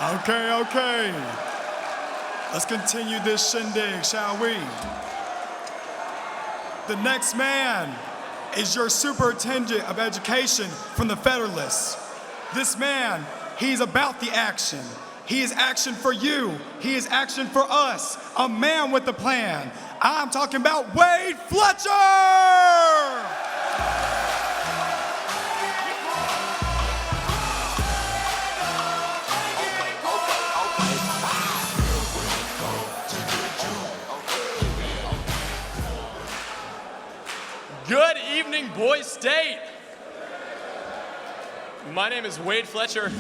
Okay. Let's continue this shindig, shall we? The next man is your superintendent of education from the Federalists. This man, he's about the action. He is action for you. He is action for us. A man with a plan. I'm talking about Wade Fletcher! Good evening, Boise State. My name is Wade Fletcher,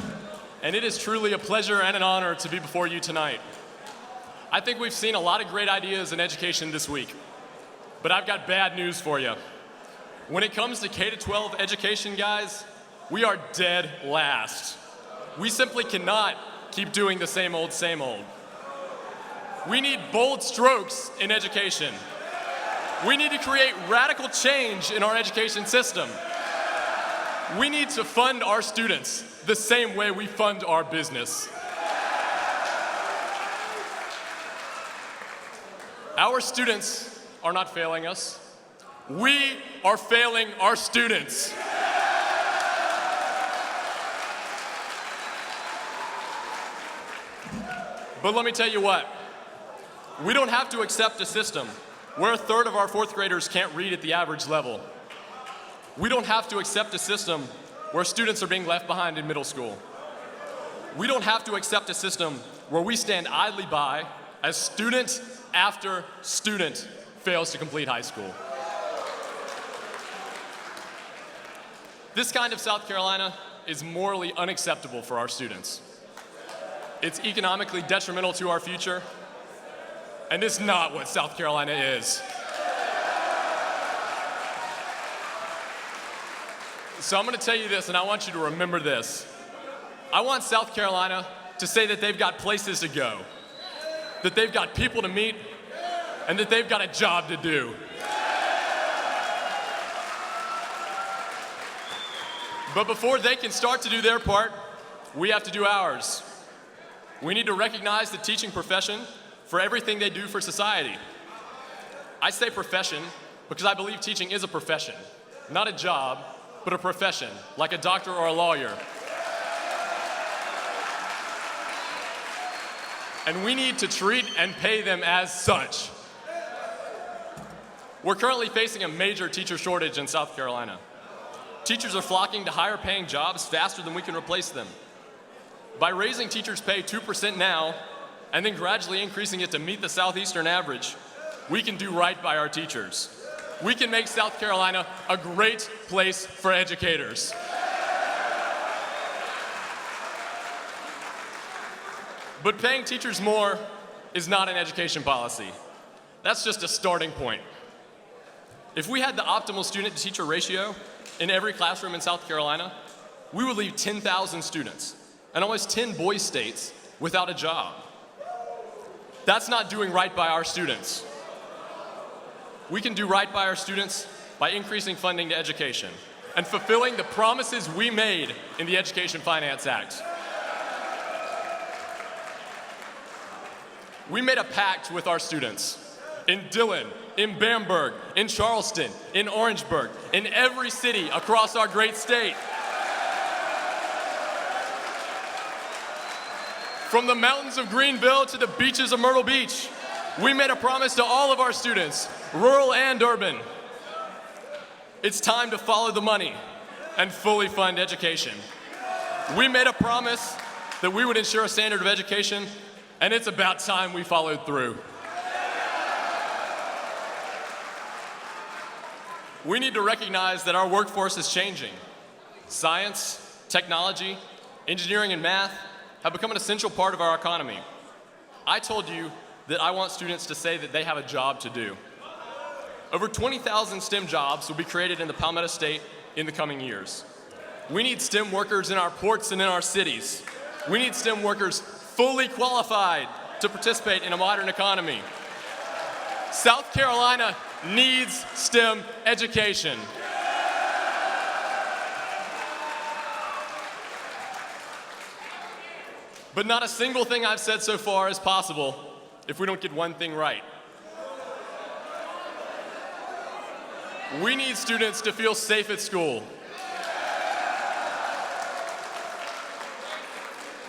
and it is truly a pleasure and an honor to be before you tonight. I think we've seen a lot of great ideas in education this week, but I've got bad news for you. When it comes to K-12 education, guys, we are dead last. We simply cannot keep doing the same old, same old. We need bold strokes in education. We need to create radical change in our education system. We need to fund our students the same way we fund our business. Our students are not failing us. We are failing our students. But let me tell you what, we don't have to accept a system where a third of our fourth graders can't read at the average level. We don't have to accept a system where students are being left behind in middle school. We don't have to accept a system where we stand idly by as student after student fails to complete high school. This kind of South Carolina is morally unacceptable for our students. It's economically detrimental to our future, and it's not what South Carolina is. So I'm going to tell you this, and I want you to remember this. I want South Carolina to say that they've got places to go, that they've got people to meet, and that they've got a job to do. But before they can start to do their part, we have to do ours. We need to recognize the teaching profession for everything they do for society. I say profession because I believe teaching is a profession, not a job, but a profession, like a doctor or a lawyer. And we need to treat and pay them as such. We're currently facing a major teacher shortage in South Carolina. Teachers are flocking to higher paying jobs faster than we can replace them. By raising teachers' pay 2% now, and then gradually increasing it to meet the Southeastern average, we can do right by our teachers. We can make South Carolina a great place for educators. But paying teachers more is not an education policy. That's just a starting point. If we had the optimal student-to-teacher ratio in every classroom in South Carolina, we would leave 10,000 students and almost 10 Boise States without a job. That's not doing right by our students. We can do right by our students by increasing funding to education and fulfilling the promises we made in the Education Finance Act. We made a pact with our students in Dillon, in Bamberg, in Charleston, in Orangeburg, in every city across our great state. From the mountains of Greenville to the beaches of Myrtle Beach, we made a promise to all of our students, rural and urban. It's time to follow the money and fully fund education. We made a promise that we would ensure a standard of education, and it's about time we followed through. We need to recognize that our workforce is changing. Science, technology, engineering, and math have become an essential part of our economy. I told you that I want students to say that they have a job to do. Over 20,000 STEM jobs will be created in the Palmetto State in the coming years. We need STEM workers in our ports and in our cities. We need STEM workers fully qualified to participate in a modern economy. South Carolina needs STEM education. But not a single thing I've said so far is possible if we don't get one thing right. We need students to feel safe at school.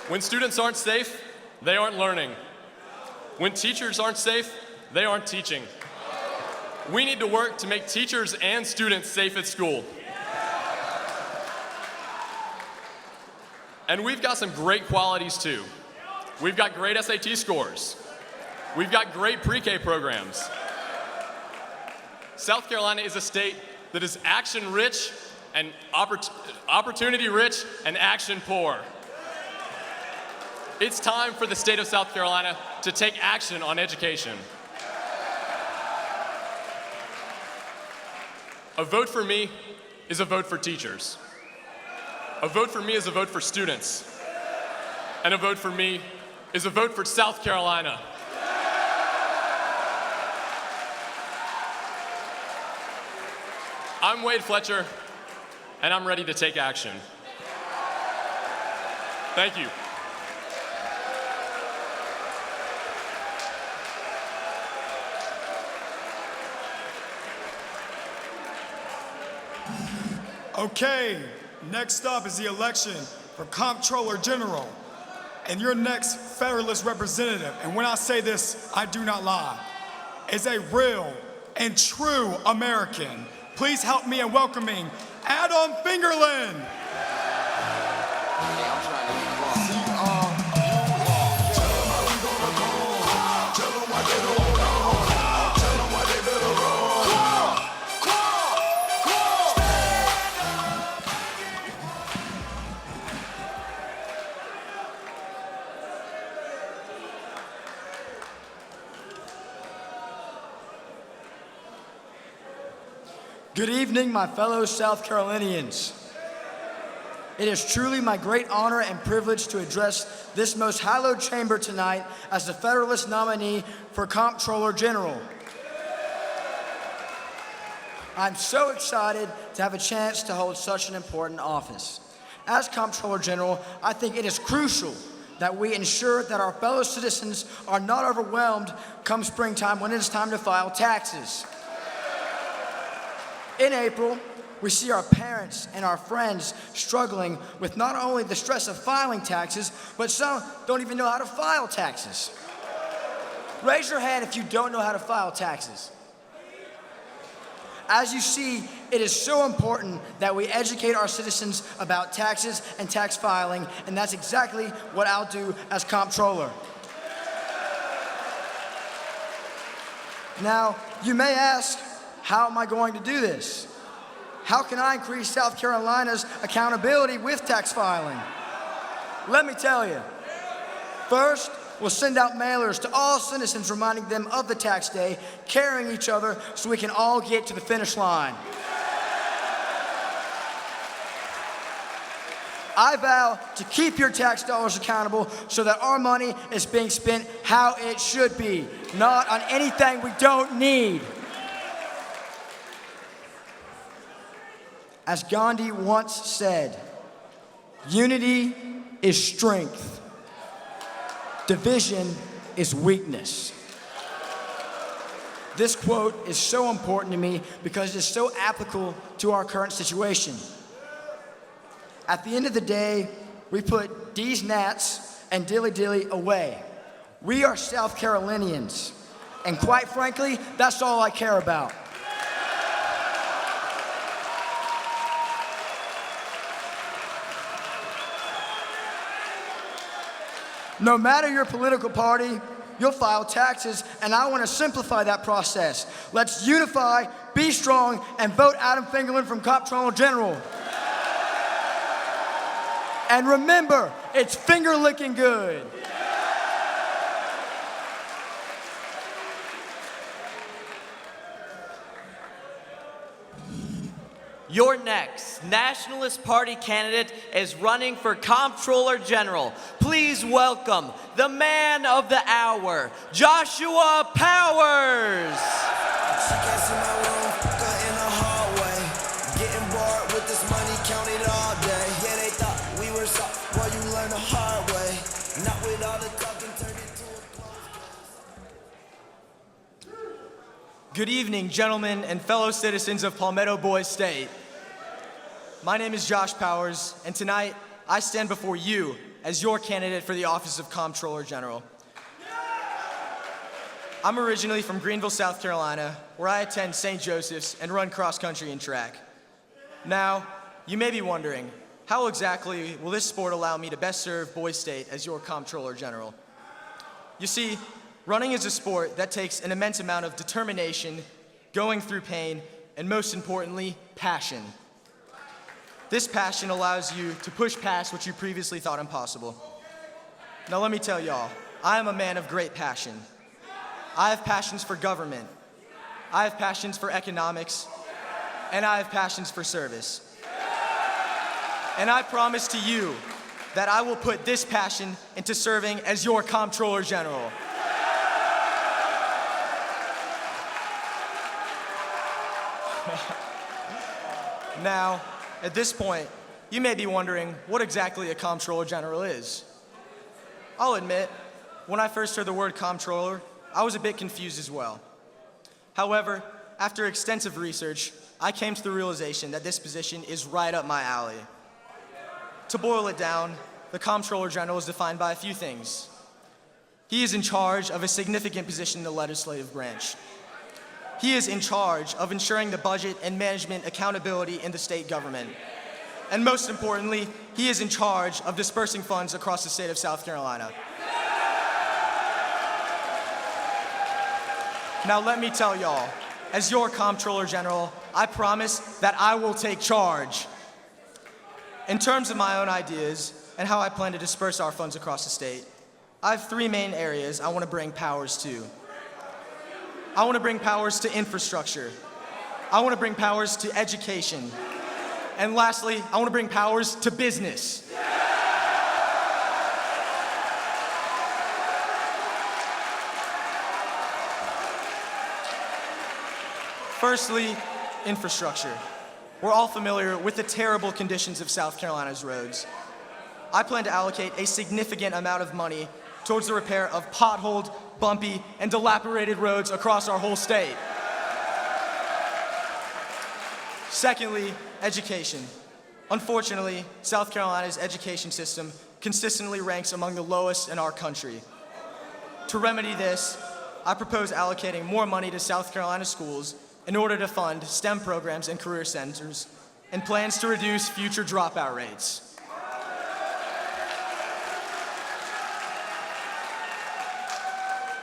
When students aren't safe, they aren't learning. When teachers aren't safe, they aren't teaching. We need to work to make teachers and students safe at school. And we've got some great qualities too. We've got great SAT scores. We've got great pre-K programs. South Carolina is a state that is action-rich and opportunity-rich and action-poor. It's time for the state of South Carolina to take action on education. A vote for me is a vote for teachers. A vote for me is a vote for students. And a vote for me is a vote for South Carolina. I'm Wade Fletcher, and I'm ready to take action. Thank you. Okay, next up is the election for Comptroller General and your next Federalist representative. And when I say this, I do not lie. Is a real and true American. Please help me in welcoming Adam Fingerlin. Good evening, my fellow South Carolinians. It is truly my great honor and privilege to address this most hallowed chamber tonight as the Federalist nominee for Comptroller General. I'm so excited to have a chance to hold such an important office. As Comptroller General, I think it is crucial that we ensure that our fellow citizens are not overwhelmed come springtime when it is time to file taxes. In April, we see our parents and our friends struggling with not only the stress of filing taxes, but some don't even know how to file taxes. Raise your hand if you don't know how to file taxes. As you see, it is so important that we educate our citizens about taxes and tax filing, and that's exactly what I'll do as comptroller. Now, you may ask, how am I going to do this? How can I increase South Carolina's accountability with tax filing? Let me tell you. First, we'll send out mailers to all citizens reminding them of the tax day, carrying each other so we can all get to the finish line. I vow to keep your tax dollars accountable so that our money is being spent how it should be, not on anything we don't need. As Gandhi once said, unity is strength. Division is weakness. This quote is so important to me because it is so applicable to our current situation. At the end of the day, we put D's Nats and Dilly Dilly away. We are South Carolinians, and quite frankly, that's all I care about. No matter your political party, you'll file taxes, and I want to simplify that process. Let's unify, be strong, and vote Adam Fingerlin from Comptroller General. And remember, it's finger licking good. Your next Nationalist Party candidate is running for Comptroller General. Please welcome the man of the hour, Joshua Powers. She can't see my room, got in the hallway. Getting bored with this money, counted all day. Yeah, they thought we were soft, well, you learn the hard way. Not with Good evening, gentlemen and fellow citizens of Palmetto Boys State. My name is Josh Powers, and tonight I stand before you as your candidate for the office of Comptroller General. I'm originally from Greenville, South Carolina, where I attend St. Joseph's and run cross country and track. Now, you may be wondering, how exactly will this sport allow me to best serve Boys State as your Comptroller General? You see, running is a sport that takes an immense amount of determination, going through pain, and most importantly, passion. This passion allows you to push past what you previously thought impossible. Now let me tell y'all, I am a man of great passion. I have passions for government, I have passions for economics, and I have passions for service. And I promise to you that I will put this passion into serving as your Comptroller General. Now, at this point, you may be wondering what exactly a Comptroller General is. I'll admit, when I first heard the word Comptroller, I was a bit confused as well. However, after extensive research, I came to the realization that this position is right up my alley. To boil it down, the Comptroller General is defined by a few things. He is in charge of a significant position in the legislative branch. He is in charge of ensuring the budget and management accountability in the state government. And most importantly, he is in charge of dispersing funds across the state of South Carolina. Now let me tell y'all, as your Comptroller General, I promise that I will take charge. In terms of my own ideas and how I plan to disperse our funds across the state, I have three main areas I want to bring powers to. I want to bring powers to infrastructure. I want to bring powers to education. And lastly, I want to bring powers to business. Firstly, infrastructure. We're all familiar with the terrible conditions of South Carolina's roads. I plan to allocate a significant amount of money towards the repair of potholed, bumpy, and dilapidated roads across our whole state. Secondly, education. Unfortunately, South Carolina's education system consistently ranks among the lowest in our country. To remedy this, I propose allocating more money to South Carolina schools in order to fund STEM programs and career centers, and plans to reduce future dropout rates.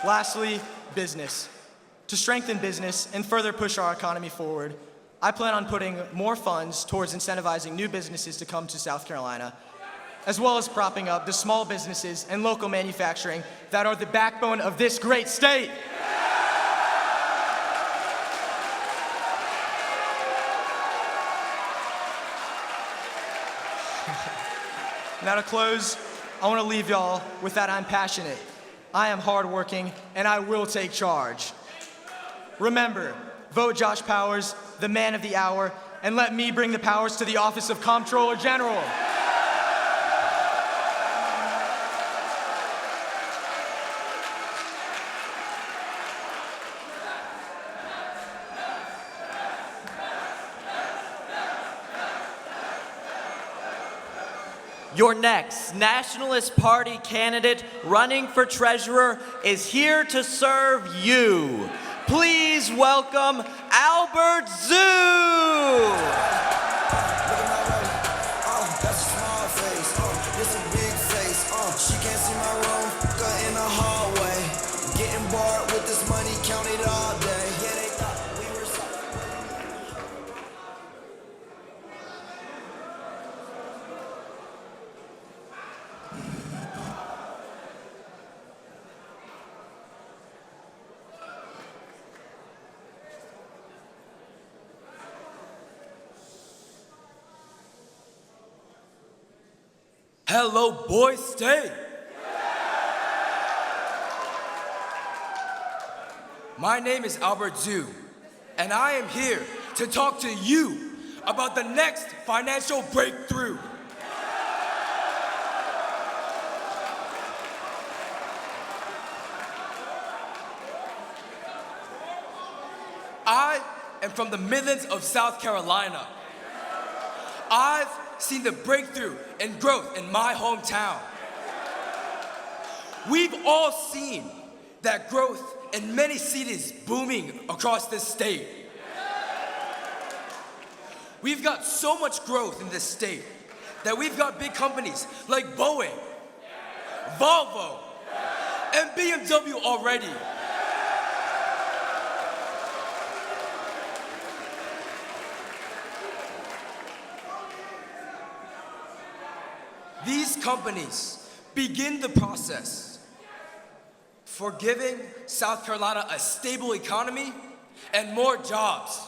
Lastly, business. To strengthen business and further push our economy forward, I plan on putting more funds towards incentivizing new businesses to come to South Carolina, as well as propping up the small businesses and local manufacturing that are the backbone of this great state. Now to close, I want to leave y'all with that I'm passionate, I am hardworking, and I will take charge. Remember, vote Josh Powers, the man of the hour, and let me bring the powers to the office of Comptroller General. Your next Nationalist Party candidate running for treasurer is here to serve you. Please welcome Albert Zoo. That's a small face, this a big face, she can't see my room, got in the hallway, getting bored with this money, count it all day, yeah they thought we were so. Hello, Boys State. My name is Albert Zhu, and I am here to talk to you about the next financial breakthrough. from the Midlands of South Carolina. I've seen the breakthrough and growth in my hometown. We've all seen that growth in many cities booming across this state. We've got so much growth in this state that we've got big companies like Boeing, Volvo, and BMW already. These companies begin the process for giving South Carolina a stable economy and more jobs.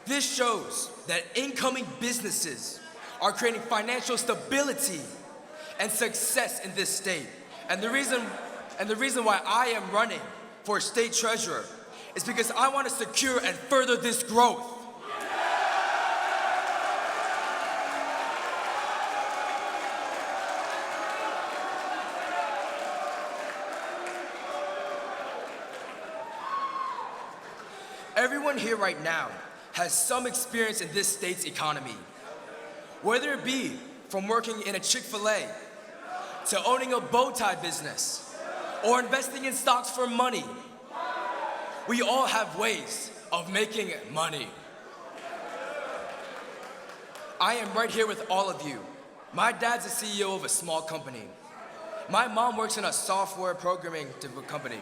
This shows that incoming businesses are creating financial stability and success in this state. And the reason why I am running for state treasurer is because I want to secure and further this growth. Everyone here right now has some experience in this state's economy. Whether it be from working in a Chick-fil-A, to owning a bow tie business, or investing in stocks for money, we all have ways of making money. I am right here with all of you. My dad's a CEO of a small company. My mom works in a software programming company.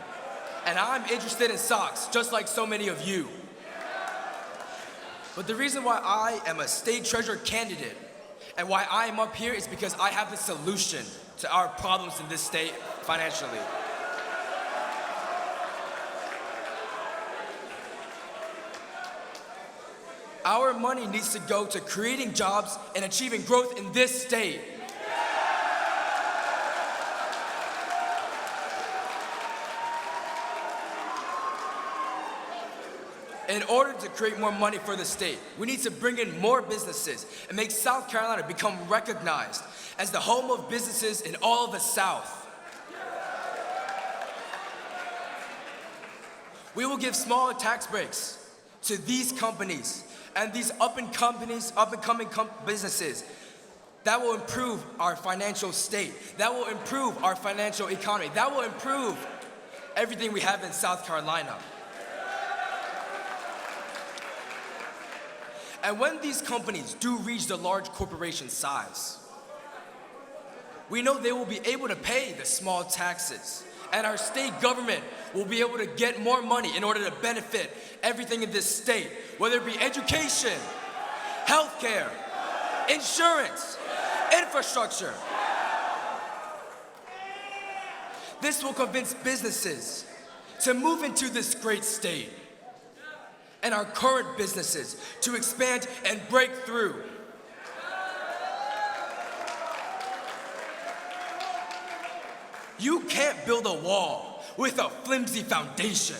And I'm interested in stocks, just like so many of you. But the reason why I am a state treasurer candidate and why I am up here is because I have the solution to our problems in this state financially. Our money needs to go to creating jobs and achieving growth in this state. In order to create more money for the state, we need to bring in more businesses and make South Carolina become recognized as the home of businesses in all of the South. We will give smaller tax breaks to these companies and these up-and-coming businesses that will improve our financial state, that will improve our financial economy, that will improve everything we have in South Carolina. And when these companies do reach the large corporation size, we know they will be able to pay the small taxes, and our state government will be able to get more money in order to benefit everything in this state, whether it be education, healthcare, insurance, infrastructure. This will convince businesses to move into this great state, and our current businesses to expand and break through. You can't build a wall with a flimsy foundation.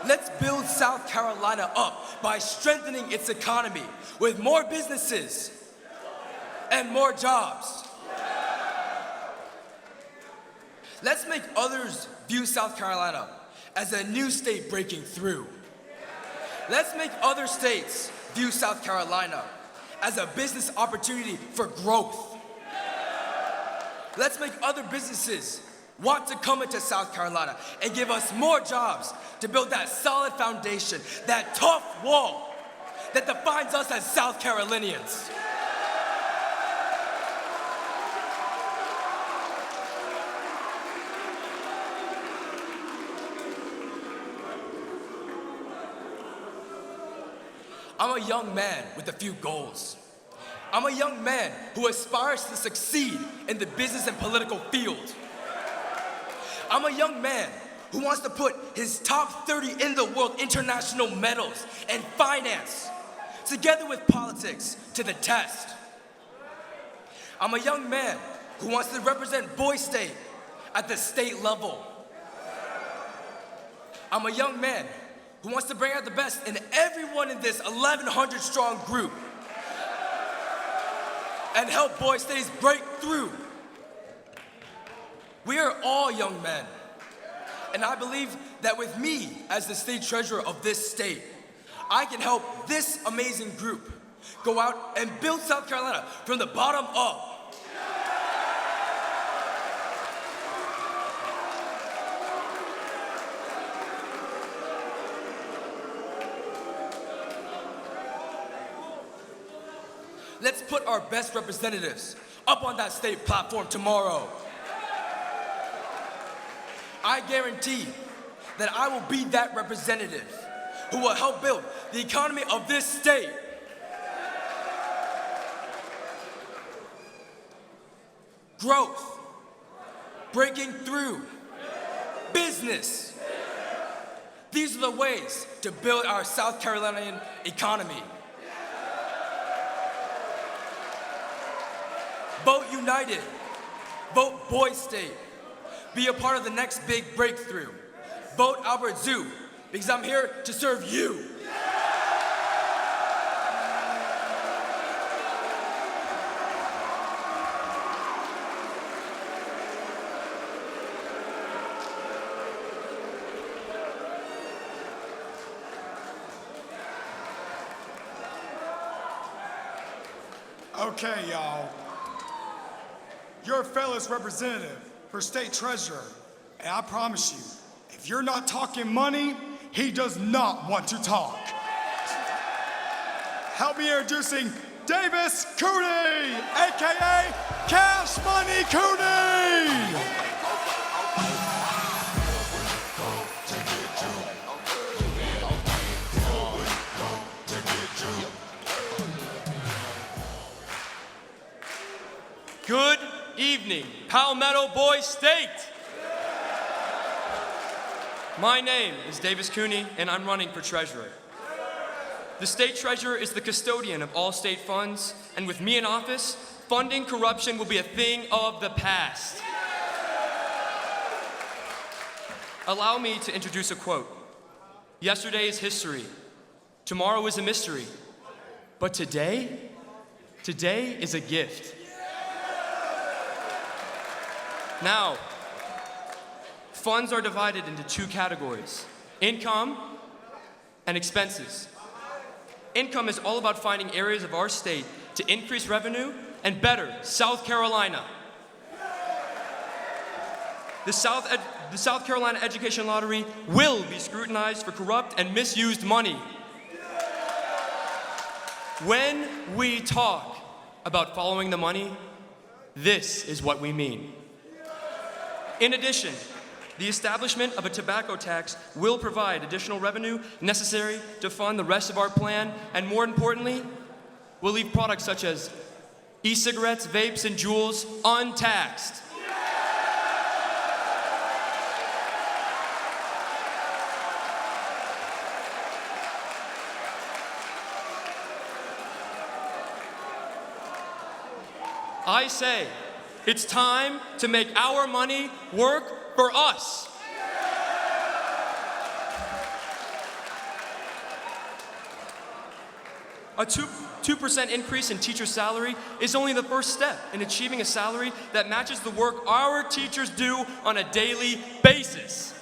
Let's build South Carolina up by strengthening its economy with more businesses and more jobs. Let's make others view South Carolina as a new state breaking through. Let's make other states view South Carolina as a business opportunity for growth. Let's make other businesses want to come into South Carolina and give us more jobs to build that solid foundation, that tough wall that defines us as South Carolinians. I'm a young man with a few goals. I'm a young man who aspires to succeed in the business and political field. I'm a young man who wants to put his top 30 in the world international medals and finance, together with politics, to the test. I'm a young man who wants to represent Boy State at the state level. I'm a young man who wants to bring out the best in everyone in this 1,100 strong group. and help Boys States break through. We are all young men, and I believe that with me as the state treasurer of this state, I can help this amazing group go out and build South Carolina from the bottom up. Let's put our best representatives up on that state platform tomorrow. I guarantee that I will be that representative who will help build the economy of this state. Growth, breaking through, business. These are the ways to build our South Carolinian economy. Vote united, vote Boys State. Be a part of the next big breakthrough. Vote Albert Zoo, because I'm here to serve you. Okay, y'all. Your fella's representative for state treasurer, and I promise you, if you're not talking money, he does not want to talk. Help me introducing Davis Cooney, AKA Cash Money Cooney. Good evening, Palmetto Boys State. My name is Davis Cooney, and I'm running for treasurer. The state treasurer is the custodian of all state funds, and with me in office, funding corruption will be a thing of the past. Allow me to introduce a quote. Yesterday is history. Tomorrow is a mystery. But today is a gift. Now, funds are divided into two categories: income and expenses. Income is all about finding areas of our state to increase revenue and better South Carolina. The South Carolina Education Lottery will be scrutinized for corrupt and misused money. When we talk about following the money, this is what we mean. In addition, the establishment of a tobacco tax will provide additional revenue necessary to fund the rest of our plan, and more importantly, will leave products such as e-cigarettes, vapes, and jewels untaxed. I say, it's time to make our money work for us. A 2% increase in teacher salary is only the first step in achieving a salary that matches the work our teachers do on a daily basis.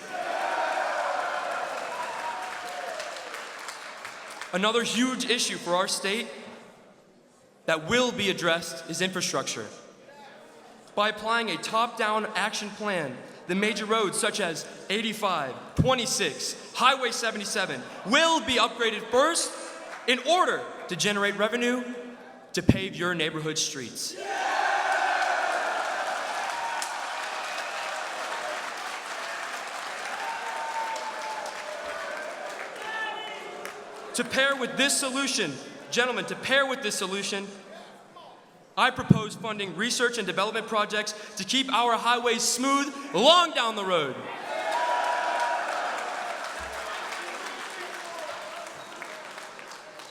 Another huge issue for our state that will be addressed is infrastructure. By applying a top-down action plan, the major roads such as 85, 26, Highway 77 will be upgraded first in order to generate revenue to pave your neighborhood streets. To pair with this solution, gentlemen, to pair with this solution, I propose funding research and development projects to keep our highways smooth long down the road.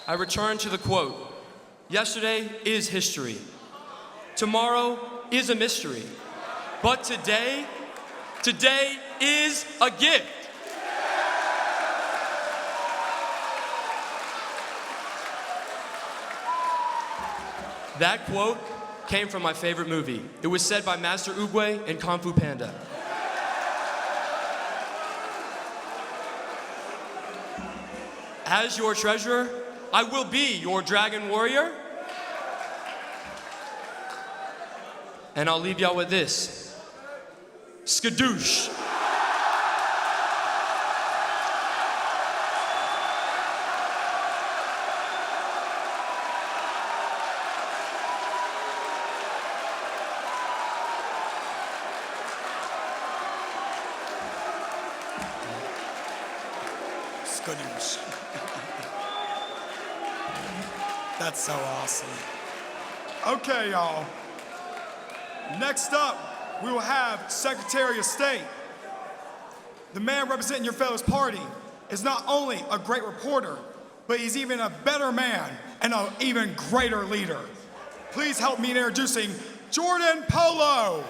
I return to the quote. Yesterday is history. Tomorrow is a mystery. But today is a gift. That quote came from my favorite movie. It was said by Master Oogway in Kung Fu Panda. As your treasurer, I will be your dragon warrior. And I'll leave y'all with this. Skadoosh. Skadoosh. That's so awesome. Okay, y'all. Next up, we will have Secretary of State. The man representing your fellow's party is not only a great reporter, but he's even a better man and an even greater leader. Please help me in introducing Jordan Polo.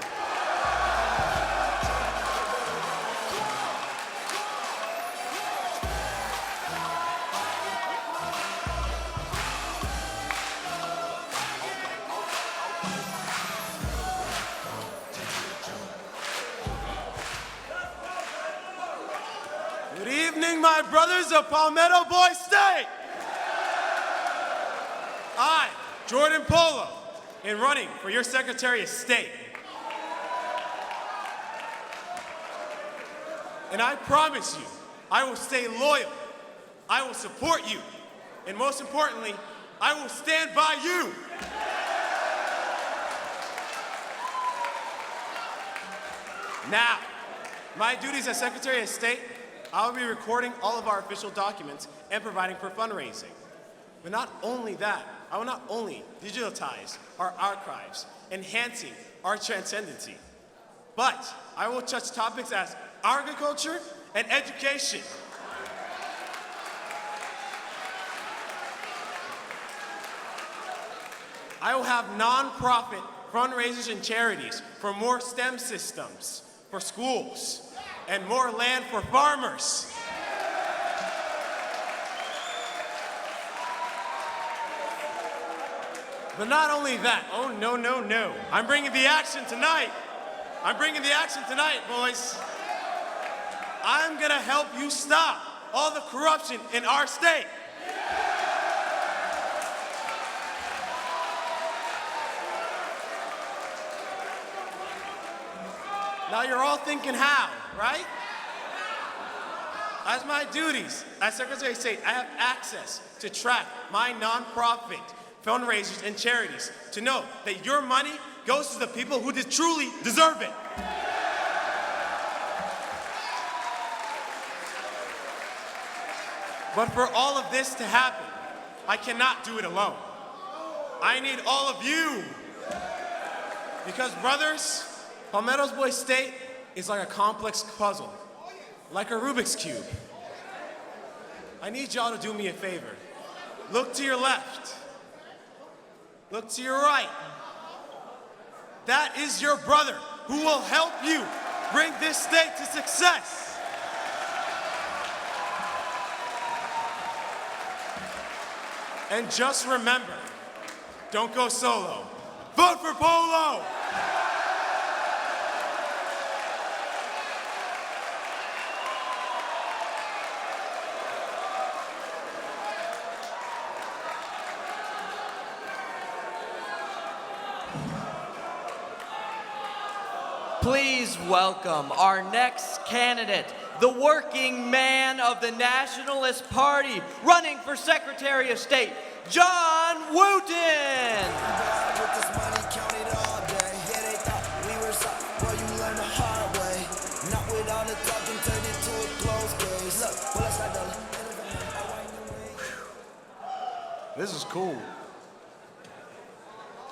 Good evening, my brothers of Palmetto Boy State. I, Jordan Polo, am running for your Secretary of State. And I promise you, I will stay loyal, I will support you, and most importantly, I will stand by you. Now, my duties as Secretary of State, I will be recording all of our official documents and providing for fundraising. But not only that, I will not only digitize our archives, enhancing our transcendency, but I will touch topics as agriculture and education. I will have nonprofit fundraisers and charities for more STEM systems, for schools, and more land for farmers. But not only that, oh no, no, no. I'm bringing the action tonight. I'm bringing the action tonight, boys. I'm gonna help you stop all the corruption in our state. Now you're all thinking how, right? As my duties as Secretary of State, I have access to track my nonprofit fundraisers and charities to know that your money goes to the people who truly deserve it. But for all of this to happen, I cannot do it alone. I need all of you. Because brothers, Palmetto Boy State is like a complex puzzle, like a Rubik's Cube. I need y'all to do me a favor. Look to your left. Look to your right. That is your brother who will help you bring this state to success. And just remember, don't go solo. Vote for Polo! Please welcome our next candidate, the working man of the Nationalist Party, running for Secretary of State, John Wooten. With this money counted all day. Yeah, they thought we were soft. Boy, you learn the hard way. Not with all the talking, turned into a closed case. Look, well, that's not the. This is cool.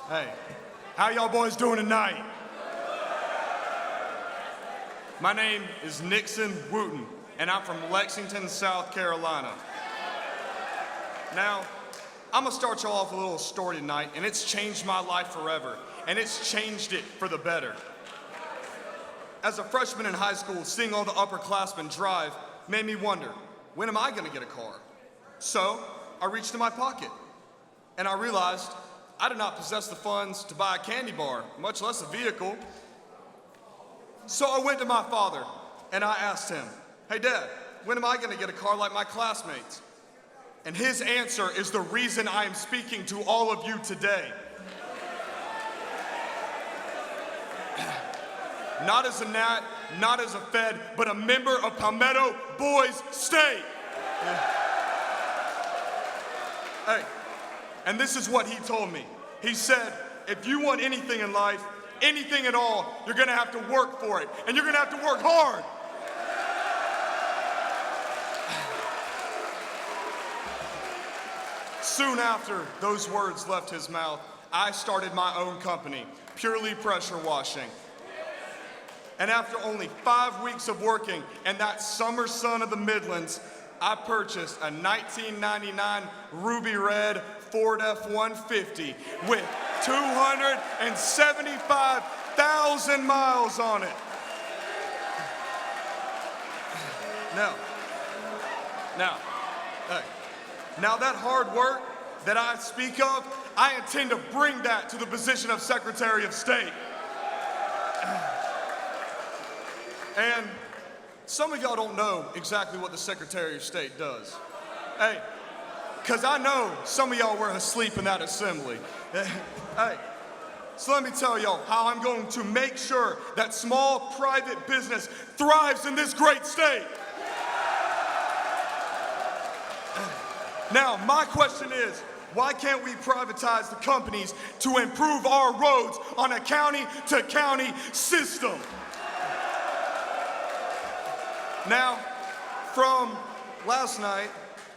Hey, how y'all boys doing tonight? My name is Nixon Wooten, and I'm from Lexington, South Carolina. Now, I'm gonna start y'all off with a little story tonight, and it's changed my life forever, and it's changed it for the better. As a freshman in high school, seeing all the upperclassmen drive made me wonder, when am I gonna get a car? So, I reached in my pocket, and I realized I did not possess the funds to buy a candy bar, much less a vehicle. So I went to my father and I asked him, hey Dad, when am I gonna get a car like my classmates? And his answer is the reason I am speaking to all of you today. Not as a Nat, not as a Fed, but a member of Palmetto Boys State. Hey, and this is what he told me. He said, if you want anything in life, anything at all, you're gonna have to work for it, and you're gonna have to work hard. Soon after those words left his mouth, I started my own company, Purely Pressure Washing. And after only 5 weeks of working in that summer sun of the Midlands, I purchased a 1999 ruby red Ford F-150 with 275,000 miles on it. Now that hard work that I speak of, I intend to bring that to the position of Secretary of State. And some of y'all don't know exactly what the Secretary of State does. Hey, because I know some of y'all were asleep in that assembly. Hey, so let me tell y'all how I'm going to make sure that small private business thrives in this great state. Now, my question is, why can't we privatize the companies to improve our roads on a county-to-county system? Now, from last night,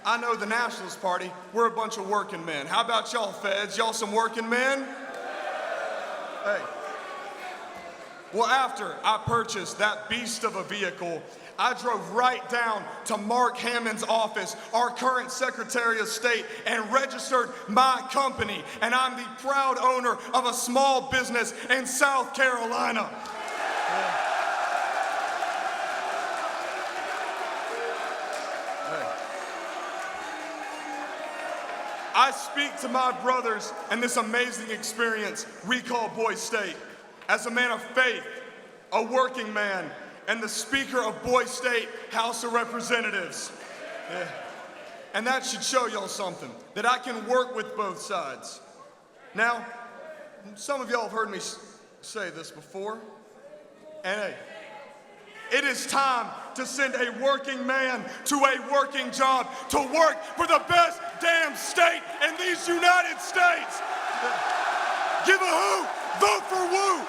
I know the Nationalist Party, we're a bunch of working men. How about y'all, Feds? Y'all some working men? Hey. Well, after I purchased that beast of a vehicle, I drove right down to Mark Hammond's office, our current Secretary of State, and registered my company. And I'm the proud owner of a small business in South Carolina. I speak to my brothers in this amazing experience we call Boys State as a man of faith, a working man, and the Speaker of Boys State House of Representatives. Yeah. And that should show y'all something, that I can work with both sides. Now, some of y'all have heard me say this before, and hey, it is time to send a working man to a working job to work for the best damn state in these United States. Give a hoot, vote for Woo.